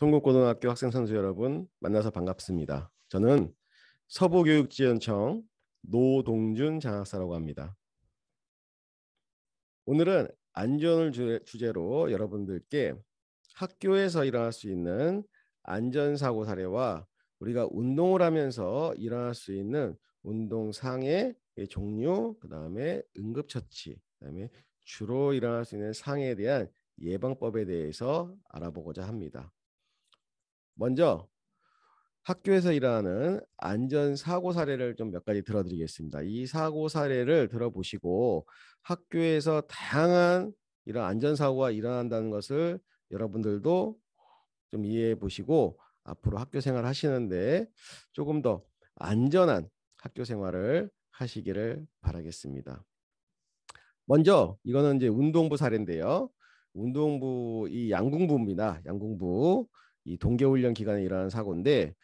성북고등학교 학생 선수 여러분 만나서 반갑습니다. 저는 서부교육지원청 노동준 장학사라고 합니다. 오늘은 안전을 주제로 여러분들께 학교에서 일어날 수 있는 안전사고 사례와 우리가 운동을 하면서 일어날 수 있는 운동상해 종류, 그 다음에 응급처치, 그 다음에 주로 일어날 수 있는 상해에 대한 예방법에 대해서 알아보고자 합니다. 먼저 학교에서 일어나는 안전사고 사례를 좀 몇 가지 들어드리겠습니다. 이 사고 사례를 들어보시고 학교에서 다양한 이런 안전사고가 일어난다는 것을 여러분들도 좀 이해해 보시고 앞으로 학교 생활 하시는데 조금 더 안전한 학교 생활을 하시기를 바라겠습니다. 먼저 이거는 이제 운동부 사례인데요. 운동부 이 양궁부입니다. 양궁부 이 동계훈련 기간에 일어난 사고인데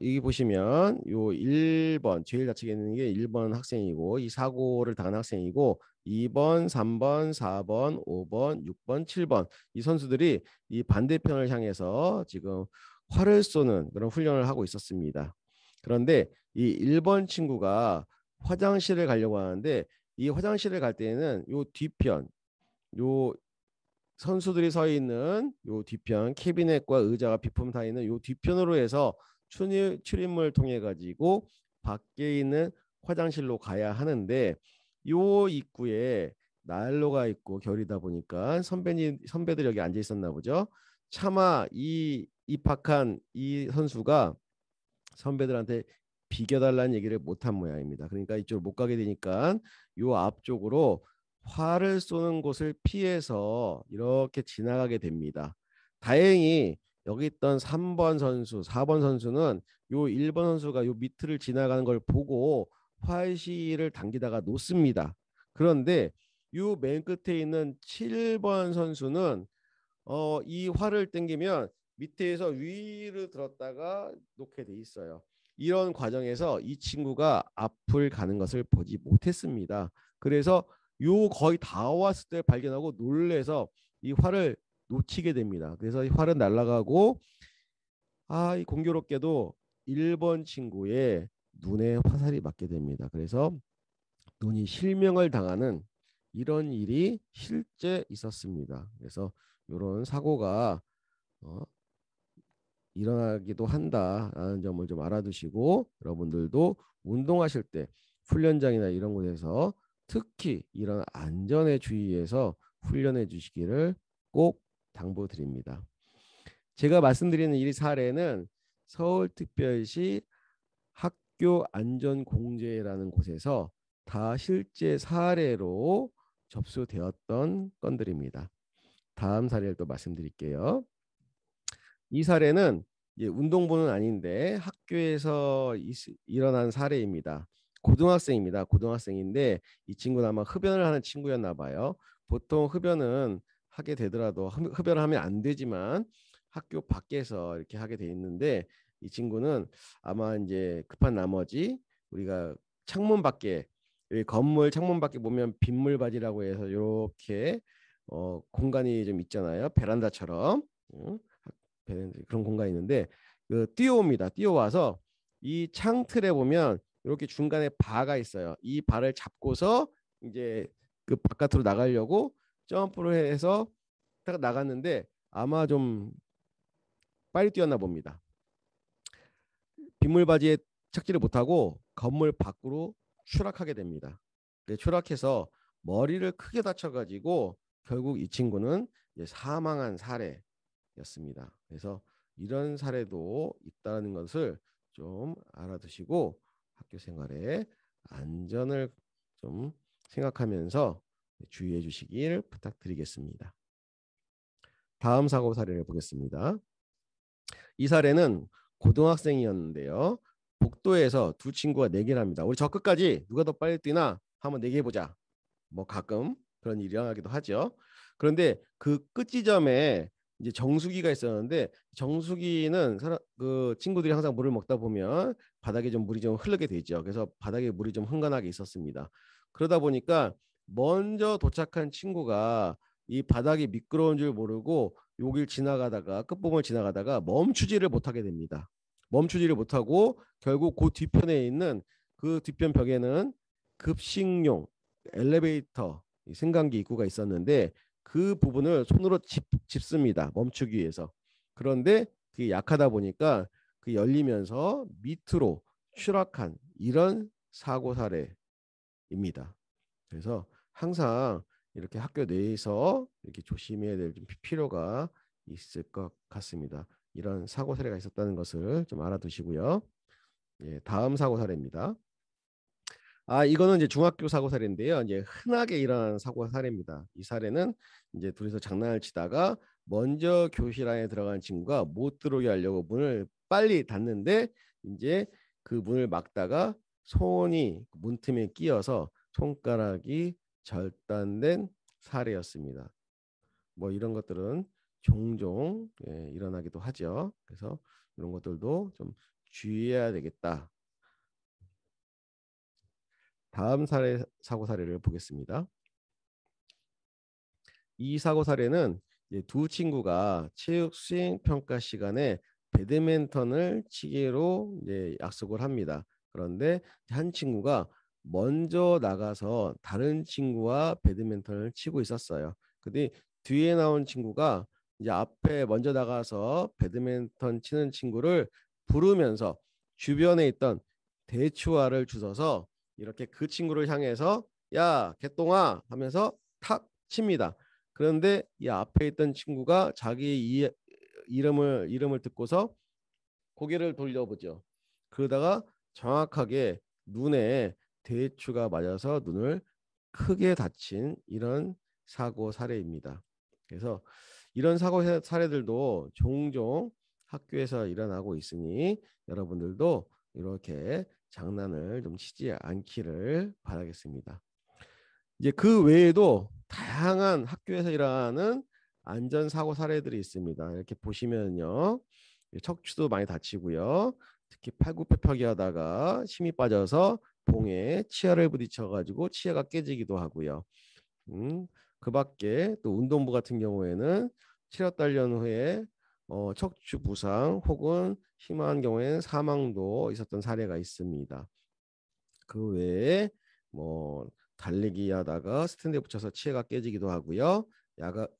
여기 보시면 요 1번 제일 좌측에 있는 게 1번 학생이고 이 사고를 당한 학생이고 2번, 3번, 4번, 5번, 6번, 7번 이 선수들이 이 반대편을 향해서 지금 활을 쏘는 그런 훈련을 하고 있었습니다. 그런데 이 1번 친구가 화장실을 가려고 하는데 이 화장실을 갈 때는 요 뒤편 요 선수들이 서 있는 요 뒤편 캐비넷과 의자가 비품 다 있는 요 뒤편으로 해서 출입문을 통해 가지고 밖에 있는 화장실로 가야 하는데 요 입구에 난로가 있고 겨울이다 보니까 선배들 여기 앉아 있었나 보죠. 차마 이 입학한 이 선수가 선배들한테 비켜달라는 얘기를 못한 모양입니다. 그러니까 이쪽으로 못 가게 되니까 요 앞쪽으로 활을 쏘는 곳을 피해서 이렇게 지나가게 됩니다. 다행히 여기 있던 3번 선수, 4번 선수는 요 1번 선수가 요 밑을 지나가는 걸 보고 활시를 당기다가 놓습니다. 그런데 요 맨 끝에 있는 7번 선수는 이 활을 당기면 밑에서 위로 들었다가 놓게 돼 있어요. 이런 과정에서 이 친구가 앞을 가는 것을 보지 못했습니다. 그래서 요 거의 다 왔을 때 발견하고 놀래서 이 활을 놓치게 됩니다. 그래서 이 활은 날아가고 이 공교롭게도 1번 친구의 눈에 화살이 맞게 됩니다. 그래서 눈이 실명을 당하는 이런 일이 실제 있었습니다. 그래서 이런 사고가 어, 일어나기도 한다라는 점을 좀 알아두시고 여러분들도 운동하실 때 훈련장이나 이런 곳에서 특히 이런 안전에 주의해서 훈련해 주시기를 꼭 당부드립니다. 제가 말씀드리는 이 사례는 서울특별시 학교안전공제라는 곳에서 다 실제 사례로 접수되었던 건들입니다. 다음 사례를 또 말씀드릴게요. 이 사례는 운동부는 아닌데 학교에서 일어난 사례입니다. 고등학생입니다. 고등학생인데 이 친구는 아마 흡연을 하는 친구였나 봐요. 보통 흡연은 하게 되더라도 흡연을 하면 안 되지만 학교 밖에서 이렇게 하게 돼 있는데 이 친구는 아마 이제 급한 나머지 우리가 창문 밖에 건물 창문 밖에 보면 빗물바지라고 해서 이렇게 공간이 좀 있잖아요. 베란다처럼. 그런 공간이 있는데 뛰어옵니다. 뛰어와서 이 창틀에 보면 이렇게 중간에 바가 있어요. 이 바를 잡고서 이제 그 바깥으로 나가려고 점프를 해서 딱 나갔는데 아마 좀 빨리 뛰었나 봅니다. 빗물바지에 착지를 못하고 건물 밖으로 추락하게 됩니다. 추락해서 머리를 크게 다쳐가지고 결국 이 친구는 이제 사망한 사례였습니다. 그래서 이런 사례도 있다는 것을 좀 알아두시고 학교 생활에 안전을 좀 생각하면서 주의해 주시길 부탁드리겠습니다. 다음 사고 사례를 보겠습니다. 이 사례는 고등학생이었는데요. 복도에서 두 친구가 내기를 합니다. 우리 저 끝까지 누가 더 빨리 뛰나 한번 내기해 보자. 뭐 가끔 그런 일이 일어나기도 하죠. 그런데 그 끝 지점에 이제 정수기가 있었는데 정수기는 그 친구들이 항상 물을 먹다 보면 바닥에 좀 물이 좀 흐르게 되죠. 그래서 바닥에 물이 좀 흥건하게 있었습니다. 그러다 보니까 먼저 도착한 친구가 이 바닥이 미끄러운 줄 모르고 여길 지나가다가 끝부분을 지나가다가 멈추지를 못하게 됩니다. 멈추지를 못하고 결국 그 뒤편에 있는 그 뒤편 벽에는 급식용 엘리베이터 승강기 입구가 있었는데 그 부분을 손으로 짚습니다. 멈추기 위해서. 그런데 그게 약하다 보니까 그 열리면서 밑으로 추락한 이런 사고 사례입니다. 그래서 항상 이렇게 학교 내에서 이렇게 조심해야 될 필요가 있을 것 같습니다. 이런 사고 사례가 있었다는 것을 좀 알아두시고요. 예, 다음 사고 사례입니다. 이거는 이제 중학교 사고 사례인데요. 이제 흔하게 일어나는 사고 사례입니다. 이 사례는 이제 둘이서 장난을 치다가 먼저 교실 안에 들어간 친구가 못 들어오게 하려고 문을 빨리 닫는데 이제 그 문을 막다가 손이 문틈에 끼어서 손가락이 절단된 사례였습니다. 뭐 이런 것들은 종종 일어나기도 하죠. 그래서 이런 것들도 좀 주의해야 되겠다. 다음 사고 사례를 보겠습니다. 이 사고 사례는 이제 두 친구가 체육 수행 평가 시간에 배드민턴을 치기로 이제 약속을 합니다. 그런데 한 친구가 먼저 나가서 다른 친구와 배드민턴을 치고 있었어요. 근데 뒤에 나온 친구가 이제 앞에 먼저 나가서 배드민턴 치는 친구를 부르면서 주변에 있던 대추화를 주워서 이렇게 그 친구를 향해서 야 개똥아 하면서 탁 칩니다. 그런데 이 앞에 있던 친구가 자기 이름을 듣고서 고개를 돌려보죠. 그러다가 정확하게 눈에 대추가 맞아서 눈을 크게 다친 이런 사고 사례입니다. 그래서 이런 사고 사례들도 종종 학교에서 일어나고 있으니 여러분들도 이렇게 장난을 좀 치지 않기를 바라겠습니다. 이제 그 외에도 다양한 학교에서 일어나는 안전사고 사례들이 있습니다. 이렇게 보시면요. 척추도 많이 다치고요. 특히 팔굽혀펴기 하다가 힘이 빠져서 봉에 치아를 부딪혀 가지고 치아가 깨지기도 하고요. 그 밖에 또 운동부 같은 경우에는 체력 단련 후에 척추 부상 혹은 심한 경우에는 사망도 있었던 사례가 있습니다. 그 외에 뭐 달리기 하다가 스탠드에 붙여서 치아가 깨지기도 하고요.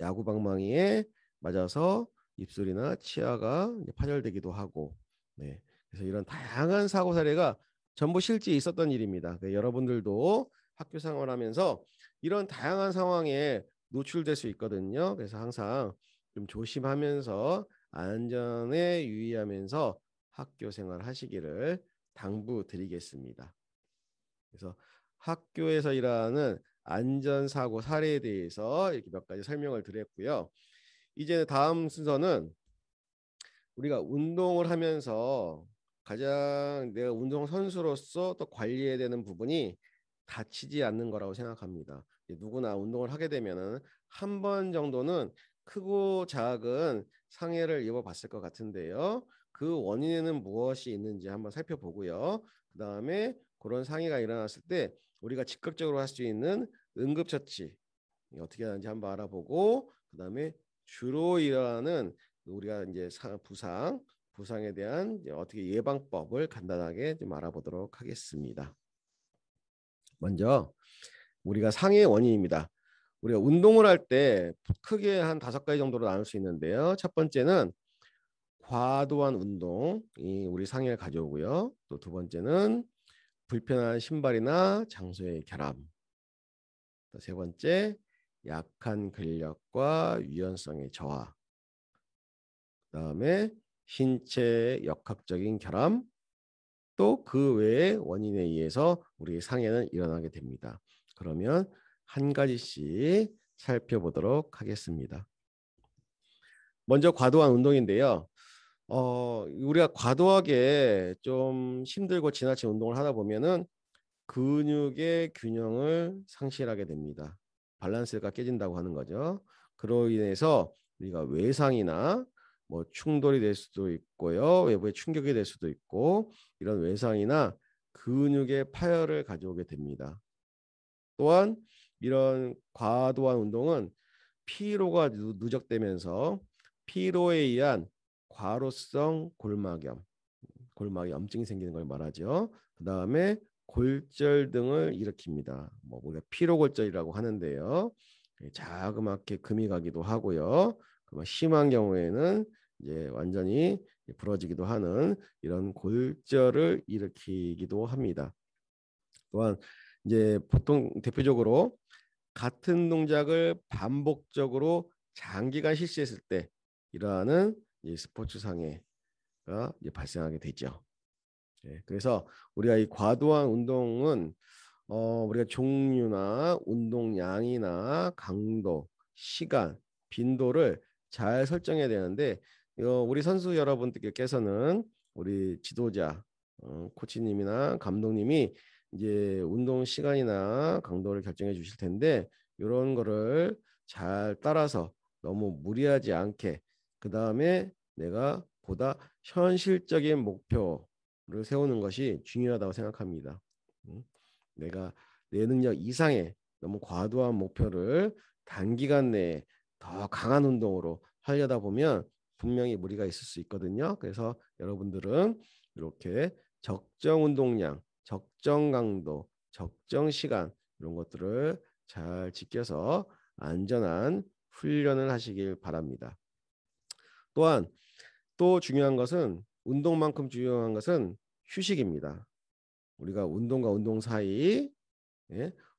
야구 방망이에 맞아서 입술이나 치아가 파열되기도 하고, 네. 그래서 이런 다양한 사고 사례가 전부 실제 있었던 일입니다. 여러분들도 학교 생활하면서 이런 다양한 상황에 노출될 수 있거든요. 그래서 항상 좀 조심하면서 안전에 유의하면서 학교 생활 하시기를 당부드리겠습니다. 그래서 학교에서 일어나는 안전사고 사례에 대해서 이렇게 몇 가지 설명을 드렸고요. 이제 다음 순서는 우리가 운동을 하면서 가장 내가 운동 선수로서 또 관리해야 되는 부분이 다치지 않는 거라고 생각합니다. 누구나 운동을 하게 되면은 한 번 정도는 크고 작은 상해를 입어봤을 것 같은데요. 그 원인에는 무엇이 있는지 한번 살펴보고요. 그 다음에 그런 상해가 일어났을 때 우리가 즉각적으로 할 수 있는 응급처치 어떻게 하는지 한번 알아보고 그 다음에 주로 일어나는 우리가 이제 부상에 대한 어떻게 예방법을 간단하게 좀 알아보도록 하겠습니다. 먼저 우리가 상해 원인입니다. 우리가 운동을 할 때 크게 한 5가지 정도로 나눌 수 있는데요. 첫 번째는 과도한 운동이 우리 상해를 가져오고요. 또 두 번째는 불편한 신발이나 장소의 결함. 또 세 번째 약한 근력과 유연성의 저하. 그다음에 신체 역학적인 결함. 또 그 외의 원인에 의해서 우리 상해는 일어나게 됩니다. 그러면 한 가지씩 살펴보도록 하겠습니다. 먼저 과도한 운동인데요. 우리가 과도하게 좀 힘들고 지나친 운동을 하다 보면은 근육의 균형을 상실하게 됩니다. 밸런스가 깨진다고 하는 거죠. 그로 인해서 우리가 외상이나 뭐 충돌이 될 수도 있고요. 외부의 충격이 될 수도 있고 이런 외상이나 근육의 파열을 가져오게 됩니다. 또한 이런 과도한 운동은 피로가 누적되면서 피로에 의한 과로성 골막염, 골막에 염증이 생기는 걸 말하죠. 그 다음에 골절 등을 일으킵니다. 뭐 우리가 피로골절이라고 하는데요. 자그맣게 금이 가기도 하고요. 심한 경우에는 이제 완전히 부러지기도 하는 이런 골절을 일으키기도 합니다. 또한 이제 보통 대표적으로 같은 동작을 반복적으로 장기간 실시했을 때 일어나는 스포츠 장애가 발생하게 되죠. 그래서 우리가 이 과도한 운동은 우리가 종류나 운동량이나 강도, 시간, 빈도를 잘 설정해야 되는데 우리 선수 여러분들께서는 우리 지도자, 코치님이나 감독님이 이제 운동 시간이나 강도를 결정해 주실 텐데 이런 거를 잘 따라서 너무 무리하지 않게 그 다음에 내가 보다 현실적인 목표를 세우는 것이 중요하다고 생각합니다. 내가 내 능력 이상의 너무 과도한 목표를 단기간 내에 더 강한 운동으로 하려다 보면 분명히 무리가 있을 수 있거든요. 그래서 여러분들은 이렇게 적정 운동량, 적정 강도, 적정 시간 이런 것들을 잘 지켜서 안전한 훈련을 하시길 바랍니다. 또한 또 중요한 것은 운동만큼 중요한 것은 휴식입니다. 우리가 운동과 운동 사이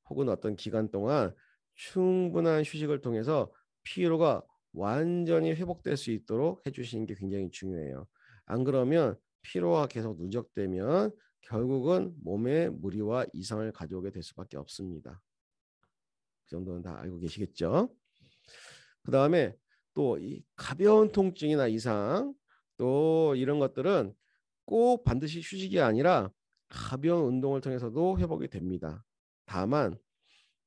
혹은 어떤 기간 동안 충분한 휴식을 통해서 피로가 완전히 회복될 수 있도록 해주시는 게 굉장히 중요해요. 안 그러면 피로가 계속 누적되면 결국은 몸에 무리와 이상을 가져오게 될 수밖에 없습니다. 그 정도는 다 알고 계시겠죠? 그 다음에 또 이 가벼운 통증이나 이상 또 이런 것들은 꼭 반드시 휴식이 아니라 가벼운 운동을 통해서도 회복이 됩니다. 다만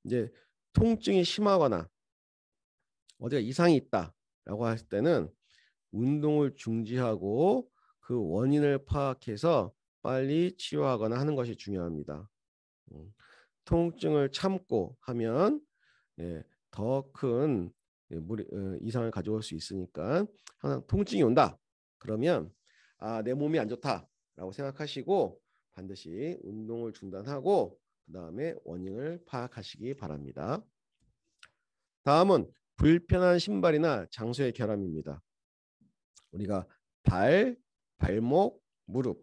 이제 통증이 심하거나 어디가 이상이 있다라고 했을 때는 운동을 중지하고 그 원인을 파악해서 빨리 치료하거나 하는 것이 중요합니다. 통증을 참고 하면 더 큰 이상을 가져올 수 있으니까 항상 통증이 온다. 그러면 내 몸이 안 좋다라고 생각하시고 반드시 운동을 중단하고 그 다음에 원인을 파악하시기 바랍니다. 다음은 불편한 신발이나 장소의 결함입니다. 우리가 발목, 무릎,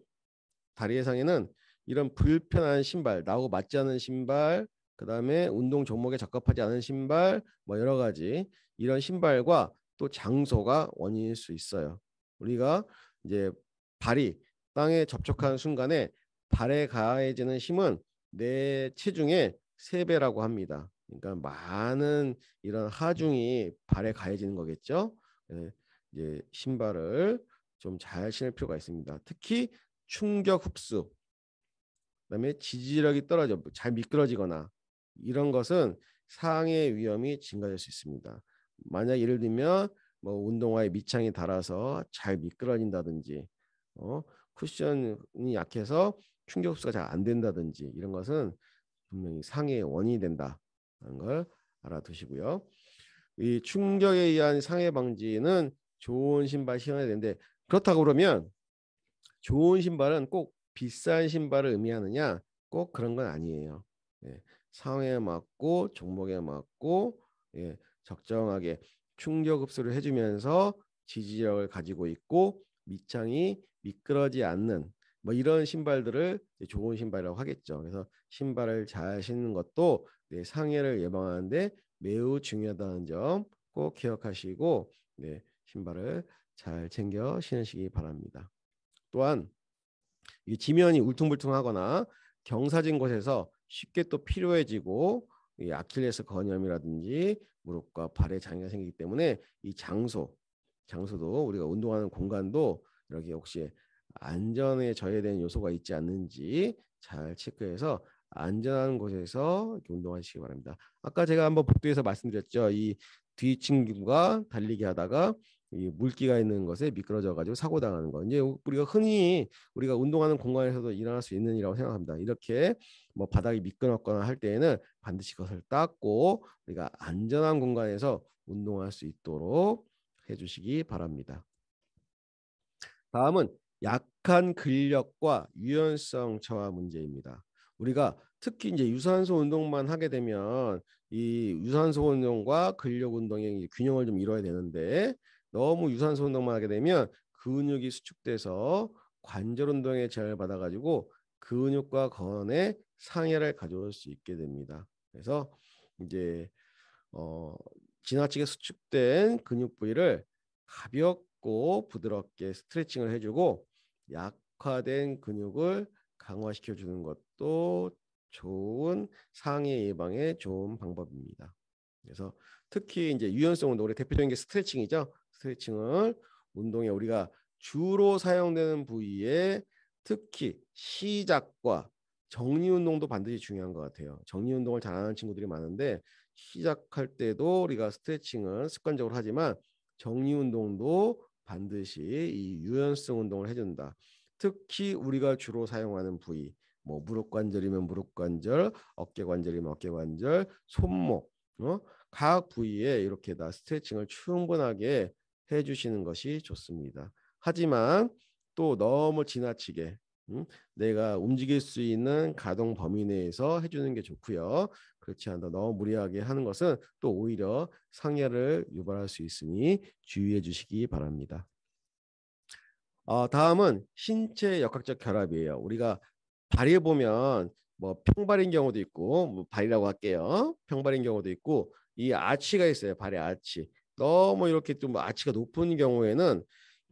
다리 예상에는 이런 불편한 신발, 나하고 맞지 않는 신발, 그 다음에 운동 종목에 적합하지 않은 신발, 뭐 여러 가지 이런 신발과 또 장소가 원인일 수 있어요. 우리가 이제 발이 땅에 접촉하는 순간에 발에 가해지는 힘은 내 체중의 3배라고 합니다. 그러니까 많은 이런 하중이 발에 가해지는 거겠죠. 이제 신발을 좀 잘 신을 필요가 있습니다. 특히 충격 흡수, 그다음에 지지력이 떨어져 잘 미끄러지거나 이런 것은 상해 위험이 증가될 수 있습니다. 만약 예를 들면 뭐 운동화에 밑창이 닳아서 잘 미끄러진다든지 쿠션이 약해서 충격 흡수가 잘 안 된다든지 이런 것은 분명히 상해의 원인이 된다는 걸 알아두시고요. 이 충격에 의한 상해 방지는 좋은 신발 신어야 되는데 그렇다고 그러면 좋은 신발은 꼭 비싼 신발을 의미하느냐? 꼭 그런 건 아니에요. 상황에 맞고 종목에 맞고 적정하게 충격 흡수를 해주면서 지지력을 가지고 있고 밑창이 미끄러지 않는 뭐 이런 신발들을 좋은 신발이라고 하겠죠. 그래서 신발을 잘 신는 것도 상해를 예방하는데 매우 중요하다는 점 꼭 기억하시고 신발을 잘 챙겨 신으시기 바랍니다. 또한 이 지면이 울퉁불퉁하거나 경사진 곳에서 쉽게 또 피로해지고 이 아킬레스 건염이라든지 무릎과 발에 장애가 생기기 때문에 이 장소도 우리가 운동하는 공간도 이렇게 혹시 안전에 저해되는 요소가 있지 않는지 잘 체크해서 안전한 곳에서 운동하시기 바랍니다. 아까 제가 한번 복도에서 말씀드렸죠. 이 뒤 친구가 달리기 하다가 이 물기가 있는 것에 미끄러져 가지고 사고 당하는 거. 이제 우리가 흔히 우리가 운동하는 공간에서도 일어날 수 있는 일이라고 생각합니다. 이렇게 뭐 바닥이 미끄럽거나 할 때에는 반드시 그것을 닦고 우리가 안전한 공간에서 운동할 수 있도록 해주시기 바랍니다. 다음은 약한 근력과 유연성 저하 문제입니다. 우리가 특히 이제 유산소 운동만 하게 되면 이 유산소 운동과 근력 운동의 균형을 좀 이뤄야 되는데 너무 유산소 운동만 하게 되면 근육이 수축돼서 관절 운동에 제한을 받아가지고 근육과 건의 상해를 가져올 수 있게 됩니다. 그래서 이제 지나치게 수축된 근육 부위를 가볍고 부드럽게 스트레칭을 해주고 약화된 근육을 강화시켜 주는 것도 좋은 상해 예방에 좋은 방법입니다. 그래서 특히 이제 유연성 운동, 우리 대표적인 게 스트레칭이죠. 스트레칭을 운동에 우리가 주로 사용되는 부위에 특히 시작과 정리 운동도 반드시 중요한 것 같아요. 정리 운동을 잘하는 친구들이 많은데 시작할 때도 우리가 스트레칭을 습관적으로 하지만 정리 운동도 반드시 이 유연성 운동을 해준다. 특히 우리가 주로 사용하는 부위, 뭐 무릎 관절이면 무릎 관절, 어깨 관절이면 어깨 관절, 손목, 각 부위에 이렇게 다 스트레칭을 충분하게 해주시는 것이 좋습니다. 하지만 또 너무 지나치게 내가 움직일 수 있는 가동 범위 내에서 해주는 게 좋고요. 그렇지 않다 너무 무리하게 하는 것은 또 오히려 상해를 유발할 수 있으니 주의해 주시기 바랍니다. 다음은 신체 역학적 결합이에요. 우리가 발에 보면 뭐 평발인 경우도 있고 뭐 발이라고 할게요. 평발인 경우도 있고 이 아치가 있어요. 발의 아치. 너무 이렇게 좀 아치가 높은 경우에는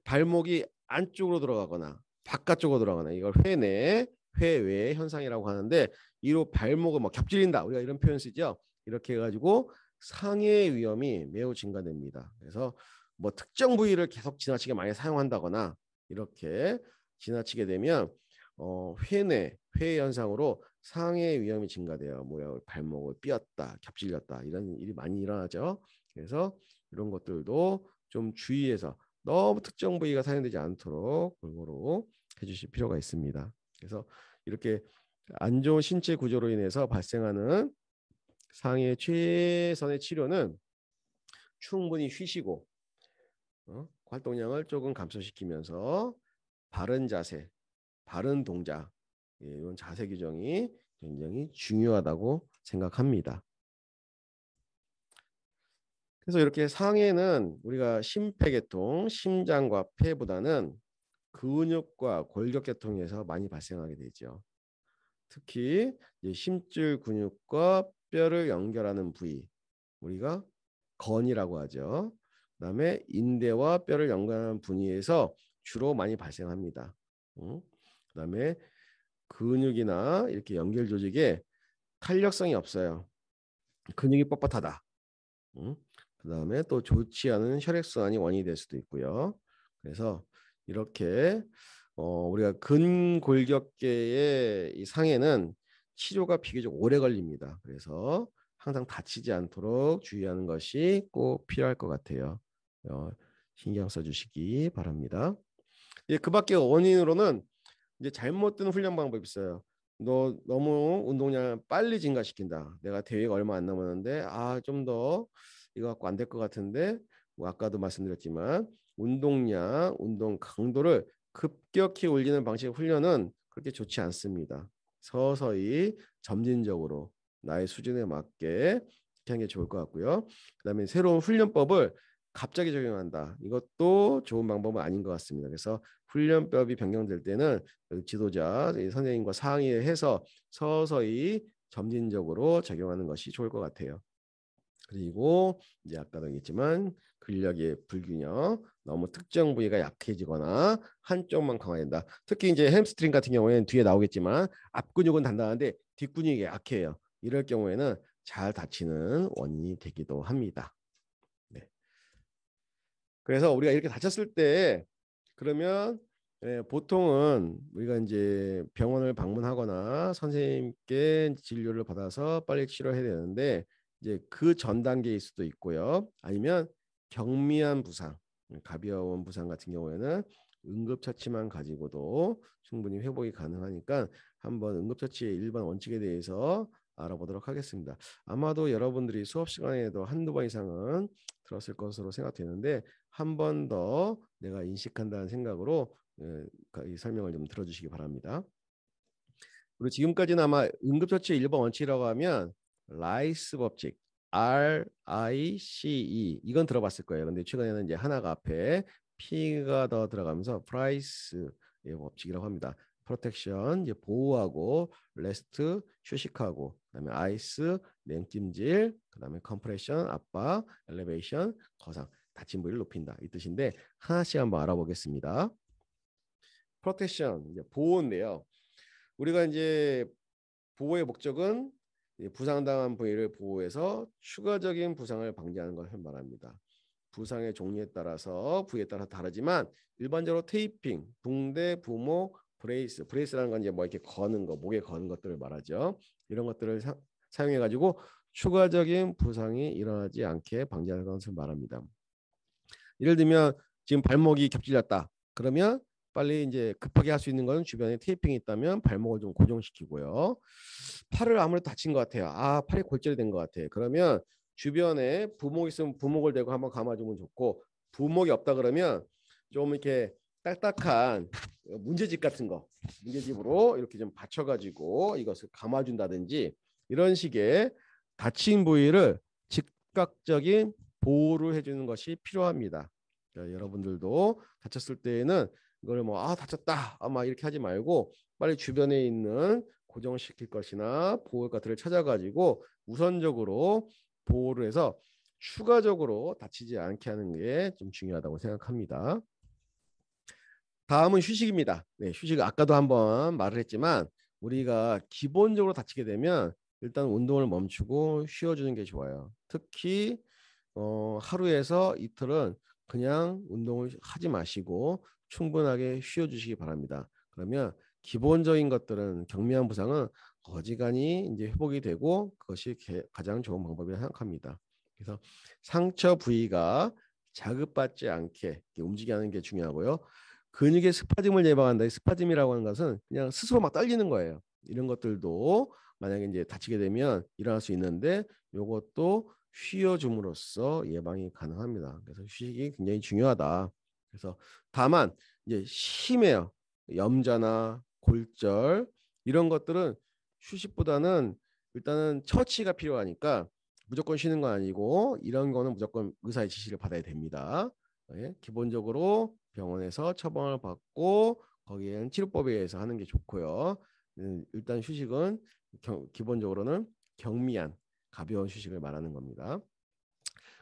발목이 안쪽으로 들어가거나 바깥쪽으로 들어가거나 이걸 회내, 회외 현상이라고 하는데 이로 발목을 뭐 겹질린다. 우리가 이런 표현 쓰죠. 이렇게 해가지고 상해 위험이 매우 증가됩니다. 그래서 뭐 특정 부위를 계속 지나치게 많이 사용한다거나 이렇게 지나치게 되면 회내, 회의 현상으로 상해 위험이 증가돼요. 뭐야 발목을 삐었다, 겹질렸다 이런 일이 많이 일어나죠. 그래서 이런 것들도 좀 주의해서 너무 특정 부위가 사용되지 않도록 골고루 해주실 필요가 있습니다. 그래서 이렇게 안 좋은 신체 구조로 인해서 발생하는 상해 최선의 치료는 충분히 쉬시고 활동량을 조금 감소시키면서 바른 자세, 바른 동작, 이런 자세 규정이 굉장히 중요하다고 생각합니다. 그래서 이렇게 상해는 우리가 심폐계통, 심장과 폐보다는 근육과 골격계통에서 많이 발생하게 되죠. 특히 심줄 근육과 뼈를 연결하는 부위, 우리가 건이라고 하죠. 그다음에 인대와 뼈를 연결하는 부위에서 주로 많이 발생합니다. 그다음에 근육이나 이렇게 연결 조직에 탄력성이 없어요. 근육이 뻣뻣하다. 그다음에 또 좋지 않은 혈액순환이 원인이 될 수도 있고요. 그래서 이렇게 우리가 근골격계의 이 상해는 치료가 비교적 오래 걸립니다. 그래서 항상 다치지 않도록 주의하는 것이 꼭 필요할 것 같아요. 신경 써주시기 바랍니다. 그 밖에 원인으로는 이제 잘못된 훈련 방법이 있어요. 너 너무 운동량 빨리 증가시킨다. 내가 대회가 얼마 안 남았는데 좀 더 이거 갖고 안 될 것 같은데 뭐 아까도 말씀드렸지만 운동량, 운동 강도를 급격히 올리는 방식의 훈련은 그렇게 좋지 않습니다. 서서히 점진적으로 나의 수준에 맞게 이렇게 하는 게 좋을 것 같고요. 그다음에 새로운 훈련법을 갑자기 적용한다. 이것도 좋은 방법은 아닌 것 같습니다. 그래서 훈련법이 변경될 때는 지도자 선생님과 상의해서 서서히 점진적으로 적용하는 것이 좋을 것 같아요. 그리고 이제 아까도 얘기했지만 근력의 불균형, 너무 특정 부위가 약해지거나 한쪽만 강화된다. 특히 이제 햄스트링 같은 경우에는 뒤에 나오겠지만 앞 근육은 단단한데 뒷 근육이 약해요. 이럴 경우에는 잘 다치는 원인이 되기도 합니다. 네. 그래서 우리가 이렇게 다쳤을 때 그러면 보통은 우리가 이제 병원을 방문하거나 선생님께 진료를 받아서 빨리 치료해야 되는데 이제 그 전 단계일 수도 있고요. 아니면 경미한 부상, 가벼운 부상 같은 경우에는 응급처치만 가지고도 충분히 회복이 가능하니까 한번 응급처치의 일반 원칙에 대해서 알아보도록 하겠습니다. 아마도 여러분들이 수업 시간에도 한두 번 이상은 들었을 것으로 생각되는데 한 번 더 내가 인식한다는 생각으로 이 설명을 좀 들어주시기 바랍니다. 그리고 지금까지는 아마 응급처치의 일반 원칙이라고 하면 라이스 법칙, RICE 이건 들어봤을 거예요. 근데 최근에는 이제 하나가 앞에 P가 더 들어가면서 프라이스의 법칙이라고 합니다. 프로텍션 이제 보호하고, 레스트 휴식하고, 그다음에 아이스 냉찜질, 그다음에 컴프레션 압박, 엘리베이션 거상 다친 부위를 높인다 이 뜻인데 하나씩 한번 알아보겠습니다. 프로텍션 이제 보호인데요. 우리가 이제 보호의 목적은 부상당한 부위를 보호해서 추가적인 부상을 방지하는 것을 말합니다. 부상의 종류에 따라서 부위에 따라 다르지만 일반적으로 테이핑, 붕대, 부목, 브레이스라는 건 이제 뭐 이렇게 거는 거, 목에 거는 것들을 말하죠. 이런 것들을 사용해 가지고 추가적인 부상이 일어나지 않게 방지하는 것을 말합니다. 예를 들면 지금 발목이 겹질렸다. 그러면 빨리 이제 급하게 할 수 있는 건 주변에 테이핑이 있다면 발목을 좀 고정시키고요. 팔을 아무래도 다친 것 같아요. 팔이 골절이 된 것 같아. 그러면 주변에 부목 있으면 부목을 대고 한번 감아주면 좋고, 부목이 없다 그러면 좀 이렇게 딱딱한 문제집 같은 거, 문제집으로 이렇게 좀 받쳐가지고 이것을 감아준다든지 이런 식의 다친 부위를 즉각적인 보호를 해주는 것이 필요합니다. 그러니까 여러분들도 다쳤을 때에는 이걸 뭐 다쳤다 막 이렇게 하지 말고 빨리 주변에 있는 고정시킬 것이나 보호과들을 찾아가지고 우선적으로 보호를 해서 추가적으로 다치지 않게 하는 게 좀 중요하다고 생각합니다. 다음은 휴식입니다. 네, 휴식 아까도 한번 말을 했지만 우리가 기본적으로 다치게 되면 일단 운동을 멈추고 쉬어주는 게 좋아요. 특히 하루에서 이틀은 그냥 운동을 하지 마시고 충분하게 쉬어주시기 바랍니다. 그러면 기본적인 것들은 경미한 부상은 어지간히 이제 회복이 되고 그것이 가장 좋은 방법이라고 생각합니다. 그래서 상처 부위가 자극받지 않게 움직이게 하는 게 중요하고요. 근육의 스파즘을 예방한다. 스파즘이라고 하는 것은 그냥 스스로 막 떨리는 거예요. 이런 것들도 만약에 이제 다치게 되면 일어날 수 있는데 이것도 쉬어줌으로써 예방이 가능합니다. 그래서 휴식이 굉장히 중요하다. 그래서 다만 이제 심해요. 염좌나 골절 이런 것들은 휴식보다는 일단은 처치가 필요하니까 무조건 쉬는 건 아니고 이런 거는 무조건 의사의 지시를 받아야 됩니다. 예, 기본적으로 병원에서 처방을 받고 거기에는 치료법에 의해서 하는 게 좋고요. 일단 휴식은 기본적으로는 경미한 가벼운 휴식을 말하는 겁니다.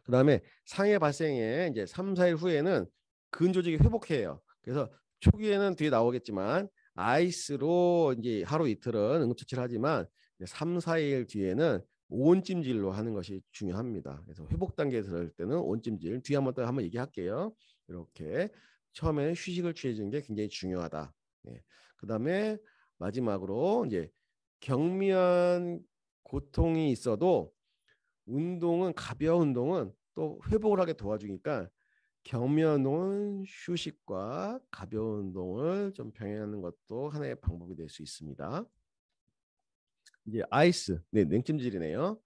그 다음에 상해 발생에 이제 3, 4일 후에는 근조직이 회복해요. 그래서 초기에는 뒤에 나오겠지만 아이스로 이제 하루 이틀은 응급처치를 하지만 3, 4일 뒤에는 온찜질로 하는 것이 중요합니다. 그래서 회복 단계에 들어갈 때는 온찜질 뒤에 한번 얘기할게요. 이렇게 처음에 휴식을 취해주는 게 굉장히 중요하다. 예. 그 다음에 마지막으로 이제 경미한 고통이 있어도 운동은 가벼운 운동은 또 회복을 하게 도와주니까 경미한 운동은 휴식과 가벼운 운동을 좀 병행하는 것도 하나의 방법이 될 수 있습니다. 이제 아이스, 네, 냉찜질이네요.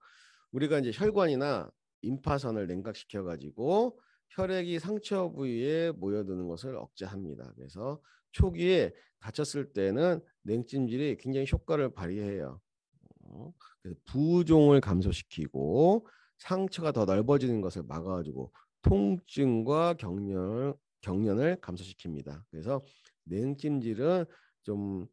우리가 이제 혈관이나 림파선을 냉각시켜 가지고 혈액이 상처 부위에 모여드는 것을 억제합니다. 그래서 초기에 다쳤을 때는 냉찜질이 굉장히 효과를 발휘해요. 그래서 부종을 감소시키고 상처가 더 넓어지는 것을 막아주고 통증과 경련을 감소시킵니다. 그래서 냉찜질은 좀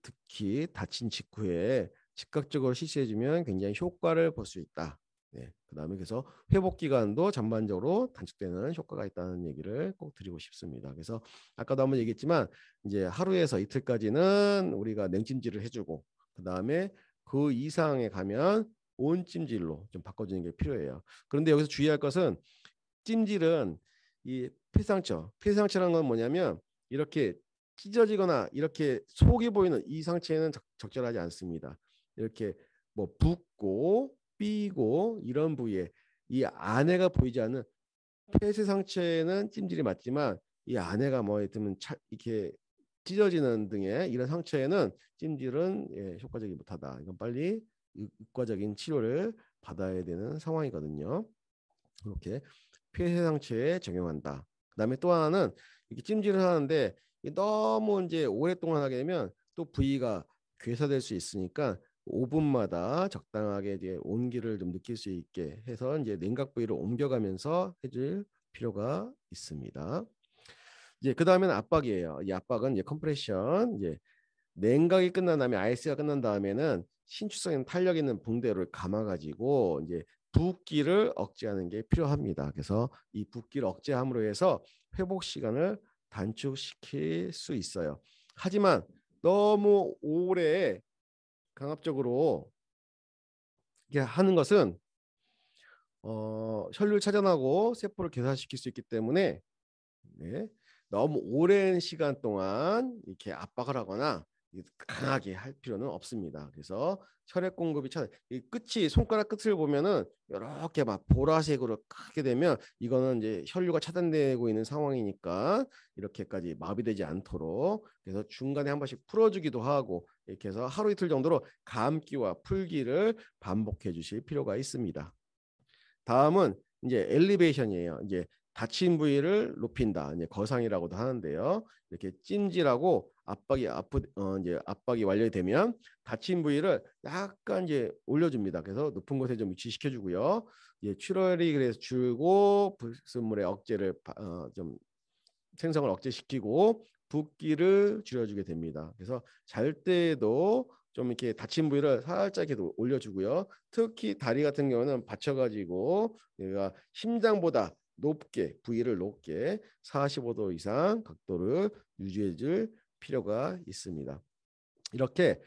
특히 다친 직후에 즉각적으로 실시해주면 굉장히 효과를 볼 수 있다. 네, 그다음에 그래서 회복 기간도 전반적으로 단축되는 효과가 있다는 얘기를 꼭 드리고 싶습니다. 그래서 아까도 한번 얘기했지만 이제 하루에서 이틀까지는 우리가 냉찜질을 해주고 그다음에 그 이상에 가면 온찜질로 좀 바꿔주는 게 필요해요. 그런데 여기서 주의할 것은 찜질은 이 폐상처라는 건 뭐냐면 이렇게 찢어지거나 이렇게 속이 보이는 이 상체는 적절하지 않습니다. 이렇게 뭐 붓고 삐고 이런 부위에 이 안에가 보이지 않는 폐쇄 상체는 찜질이 맞지만 이 안에가 뭐 이렇게 찢어지는 등의 이런 상처에는 찜질은 효과적이 못하다. 이건 빨리 의과적인 치료를 받아야 되는 상황이거든요. 이렇게 폐쇄 상처에 적용한다. 그다음에 또 하나는 이렇게 찜질을 하는데 너무 이제 오랫동안 하게 되면 또 부위가 괴사될 수 있으니까 5분마다 적당하게 이제 온기를 좀 느낄 수 있게 해서 이제 냉각 부위로 옮겨가면서 해줄 필요가 있습니다. 이제 그 다음에는 압박이에요. 이 압박은 이제 컴프레션, 이제 냉각이 끝난 다음에 아이스가 끝난 다음에는 신축성 있는 탄력 있는 붕대를 감아가지고 이제 붓기를 억제하는 게 필요합니다. 그래서 이 붓기를 억제함으로 해서 회복 시간을 단축시킬 수 있어요. 하지만 너무 오래 강압적으로 이렇게 하는 것은 혈류를 차단하고 세포를 괴사시킬 수 있기 때문에 네, 너무 오랜 시간 동안 이렇게 압박을 하거나 강하게 할 필요는 없습니다. 그래서 혈액 공급이 이 끝이 손가락 끝을 보면은 이렇게 막 보라색으로 크게 되면 이거는 이제 혈류가 차단되고 있는 상황이니까 이렇게까지 마비되지 않도록 그래서 중간에 한 번씩 풀어주기도 하고 이렇게 해서 하루 이틀 정도로 감기와 풀기를 반복해 주실 필요가 있습니다. 다음은 이제 엘리베이션이에요. 이제 다친 부위를 높인다. 이제 거상이라고도 하는데요. 이렇게 찜질하고 이제 압박이 완료되면 다친 부위를 약간 이제 올려줍니다. 그래서 높은 곳에 좀 위치시켜 주고요. 이제 출혈이 그래서 줄고 불순물의 억제를 좀 생성을 억제시키고 붓기를 줄여주게 됩니다. 그래서 잘 때에도 좀 이렇게 다친 부위를 살짝 이렇게 올려주고요. 특히 다리 같은 경우는 받쳐가지고 얘가 심장보다 높게 부위를 높게 45도 이상 각도를 유지해줄 필요가 있습니다. 이렇게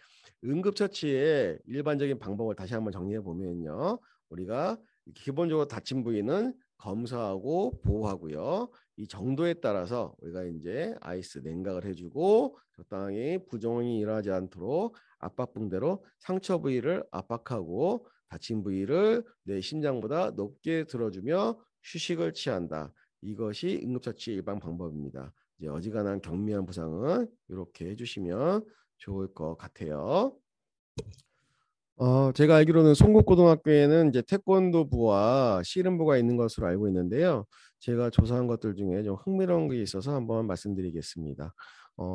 응급처치의 일반적인 방법을 다시 한번 정리해 보면요. 우리가 기본적으로 다친 부위는 검사하고 보호하고요. 이 정도에 따라서 우리가 이제 아이스 냉각을 해주고 적당히 부종이 일어나지 않도록 압박붕대로 상처 부위를 압박하고 다친 부위를 내 심장보다 높게 들어주며 휴식을 취한다. 이것이 응급처치 일반 방법입니다. 이제 어지간한 경미한 부상은 이렇게 해주시면 좋을 것 같아요. 제가 알기로는 송곡고등학교에는 이제 태권도부와 씨름부가 있는 것으로 알고 있는데요. 제가 조사한 것들 중에 좀 흥미로운 게 있어서 한번 말씀드리겠습니다.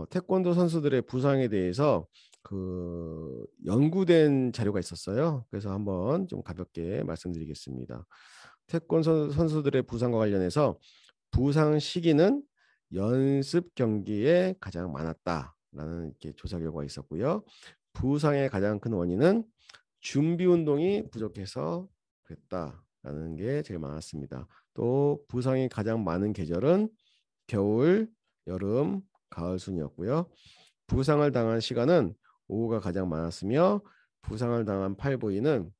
태권도 선수들의 부상에 대해서 그 연구된 자료가 있었어요. 그래서 한번 좀 가볍게 말씀드리겠습니다. 태권 선수들의 부상과 관련해서 부상 시기는 연습 경기에 가장 많았다라는 이렇게 조사 결과가 있었고요. 부상의 가장 큰 원인은 준비 운동이 부족해서 그랬다라는 게 제일 많았습니다. 또 부상이 가장 많은 계절은 겨울, 여름, 가을 순이었고요. 부상을 당한 시간은 오후가 가장 많았으며 부상을 당한 팔 부위는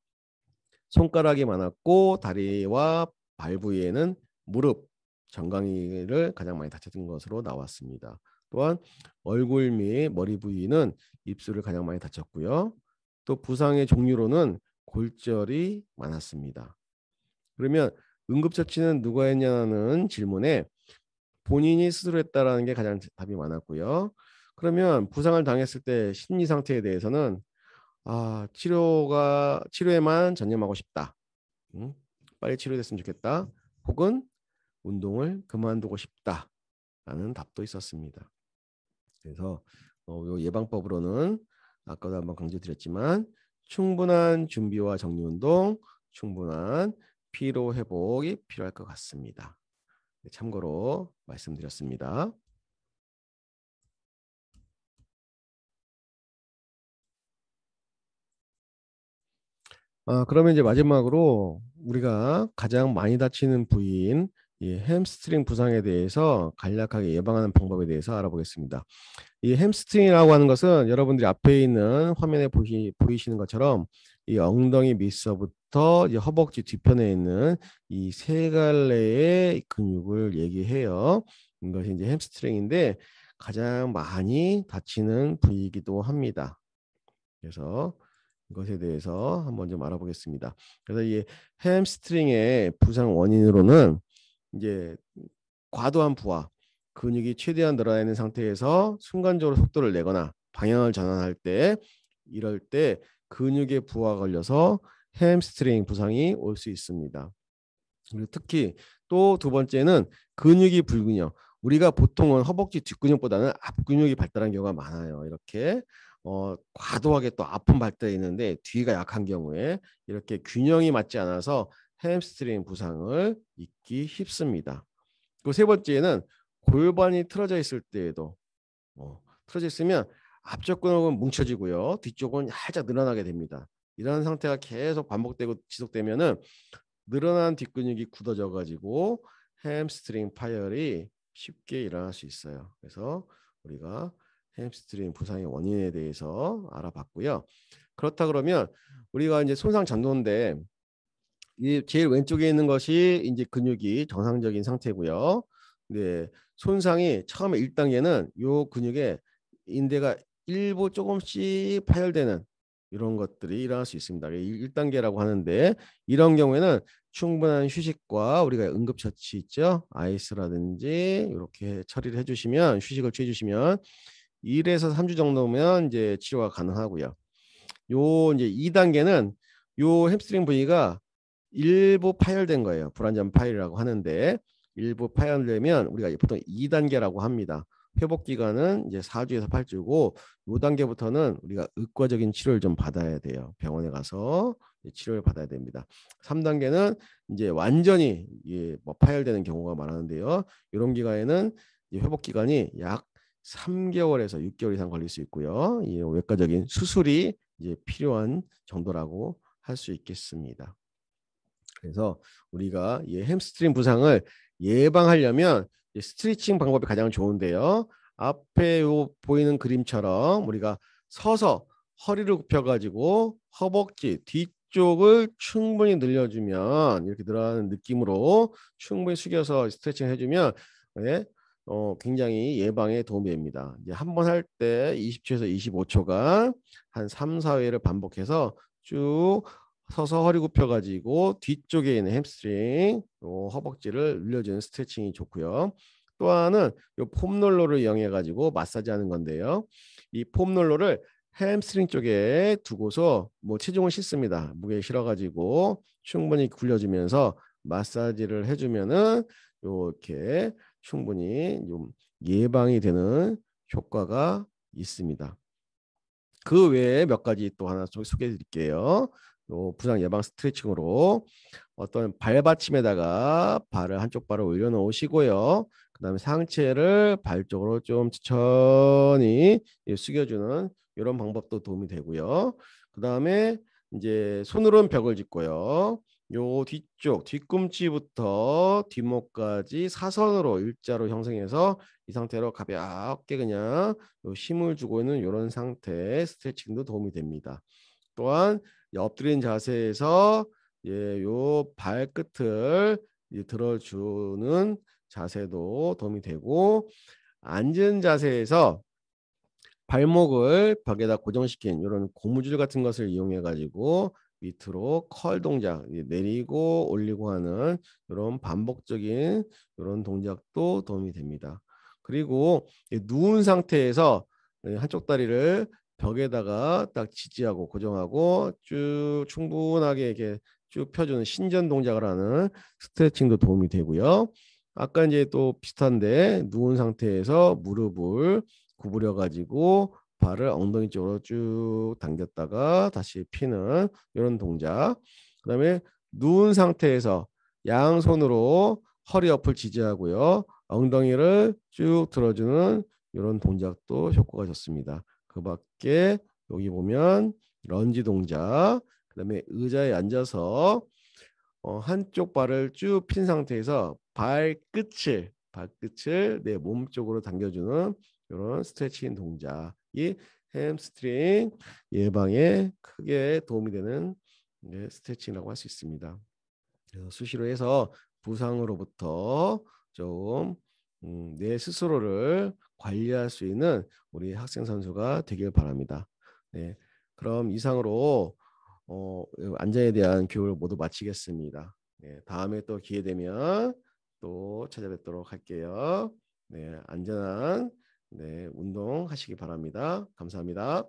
손가락이 많았고 다리와 발 부위에는 무릎, 정강이를 가장 많이 다쳤던 것으로 나왔습니다. 또한 얼굴 및 머리 부위는 입술을 가장 많이 다쳤고요. 또 부상의 종류로는 골절이 많았습니다. 그러면 응급처치는 누가 했냐는 질문에 본인이 스스로 했다라는 게 가장 답이 많았고요. 그러면 부상을 당했을 때 심리 상태에 대해서는 치료에만 전념하고 싶다. 빨리 치료됐으면 좋겠다. 혹은 운동을 그만두고 싶다라는 답도 있었습니다. 그래서 요 예방법으로는 아까도 한번 강조드렸지만 충분한 준비와 정리 운동, 충분한 피로 회복이 필요할 것 같습니다. 참고로 말씀드렸습니다. 그러면 이제 마지막으로 우리가 가장 많이 다치는 부위인 이 햄스트링 부상에 대해서 간략하게 예방하는 방법에 대해서 알아보겠습니다. 이 햄스트링이라고 하는 것은 여러분들이 앞에 있는 화면에 보이시는 것처럼 이 엉덩이 밑서부터 이제 허벅지 뒤편에 있는 이 세 갈래의 근육을 얘기해요. 이것이 이제 햄스트링인데 가장 많이 다치는 부위이기도 합니다. 그래서 이것에 대해서 한번 좀 알아보겠습니다. 그래서 이 햄스트링의 부상 원인으로는 이제 과도한 부하, 근육이 최대한 늘어나 있는 상태에서 순간적으로 속도를 내거나 방향을 전환할 때 이럴 때 근육의 부하가 걸려서 햄스트링 부상이 올 수 있습니다. 그리고 특히 또 두 번째는 근육이 불균형. 우리가 보통은 허벅지 뒷근육보다는 앞근육이 발달한 경우가 많아요. 이렇게 과도하게 또 앞은 발달해 있는데 뒤가 약한 경우에 이렇게 균형이 맞지 않아서 햄스트링 부상을 입기 쉽습니다. 그리고 세 번째는 골반이 틀어져 있을 때에도 틀어져 있으면 앞쪽 근육은 뭉쳐지고요. 뒤쪽은 살짝 늘어나게 됩니다. 이런 상태가 계속 반복되고 지속되면은 늘어난 뒷근육이 굳어져 가지고 햄스트링 파열이 쉽게 일어날 수 있어요. 그래서 우리가 햄스트링 부상의 원인에 대해서 알아봤고요. 그렇다 그러면 우리가 이제 손상 전도인데 이 제일 왼쪽에 있는 것이 이제 근육이 정상적인 상태고요. 네, 손상이 처음에 1단계는 요 근육의 인대가 일부 조금씩 파열되는 이런 것들이 일어날 수 있습니다. 1단계라고 하는데 이런 경우에는 충분한 휴식과 우리가 응급처치 있죠. 아이스라든지 이렇게 처리를 해주시면 휴식을 취해주시면 1에서 3주 정도면 이제 치료가 가능하고요. 요 이제 2단계는 요 햄스트링 부위가 일부 파열된 거예요. 불완전 파열이라고 하는데 일부 파열되면 우리가 보통 2단계라고 합니다. 회복 기간은 이제 4주에서 8주고 요 단계부터는 우리가 의과적인 치료를 좀 받아야 돼요. 병원에 가서 치료를 받아야 됩니다. 3단계는 이제 완전히 뭐 파열되는 경우가 많았는데요. 이런 기간에는 회복 기간이 약 3개월에서 6개월 이상 걸릴 수 있고요. 이 외과적인 수술이 이제 필요한 정도라고 할 수 있겠습니다. 그래서 우리가 이 햄스트링 부상을 예방하려면 스트레칭 방법이 가장 좋은데요. 앞에 요 보이는 그림처럼 우리가 서서 허리를 굽혀 가지고 허벅지 뒤쪽을 충분히 늘려주면 이렇게 늘어나는 느낌으로 충분히 숙여서 스트레칭 해주면 네, 굉장히 예방에 도움이 됩니다. 이제 한 번 할 때 20초에서 25초간 한 3, 4회를 반복해서 쭉 서서 허리 굽혀 가지고 뒤쪽에 있는 햄스트링 허벅지를 늘려주는 스트레칭이 좋고요. 또 하나는 이 폼롤러를 이용해 가지고 마사지하는 건데요. 이 폼롤러를 햄스트링 쪽에 두고서 뭐 체중을 싣습니다. 무게 실어 가지고 충분히 굴려주면서 마사지를 해주면은 이렇게 충분히 좀 예방이 되는 효과가 있습니다. 그 외에 몇 가지 또 하나 좀 소개해 드릴게요. 부상 예방 스트레칭으로 어떤 발받침에다가 발을 한쪽 발을 올려놓으시고요. 그 다음에 상체를 발 쪽으로 좀 천천히 숙여주는 이런 방법도 도움이 되고요. 그 다음에 이제 손으로는 벽을 짚고요. 요 뒤쪽 뒤꿈치부터 뒷목까지 사선으로 일자로 형성해서 이 상태로 가볍게 그냥 힘을 주고 있는 이런 상태의 스트레칭도 도움이 됩니다. 또한 엎드린 자세에서 요 발끝을 들어주는 자세도 도움이 되고 앉은 자세에서 발목을 벽에다 고정시킨 이런 고무줄 같은 것을 이용해 가지고 밑으로 컬 동작 내리고 올리고 하는 이런 반복적인 이런 동작도 도움이 됩니다. 그리고 누운 상태에서 한쪽 다리를 벽에다가 딱 지지하고 고정하고 쭉 충분하게 이렇게 쭉 펴주는 신전 동작을 하는 스트레칭도 도움이 되고요. 아까 이제 또 비슷한데 누운 상태에서 무릎을 구부려 가지고 발을 엉덩이 쪽으로 쭉 당겼다가 다시 피는 이런 동작. 그다음에 누운 상태에서 양손으로 허리 옆을 지지하고요. 엉덩이를 쭉 들어주는 이런 동작도 효과가 좋습니다. 그 밖에 여기 보면 런지 동작, 그다음에 의자에 앉아서 한쪽 발을 쭉 핀 상태에서 발끝을 내 몸 쪽으로 당겨주는 이런 스트레칭 동작이 햄스트링 예방에 크게 도움이 되는 스트레칭이라고 할 수 있습니다. 수시로 해서 부상으로부터 좀 내 스스로를 관리할 수 있는 우리 학생 선수가 되길 바랍니다. 네, 그럼 이상으로 안전에 대한 교육을 모두 마치겠습니다. 네, 다음에 또 기회 되면 또 찾아뵙도록 할게요. 네, 안전한 운동 하시기 바랍니다. 감사합니다.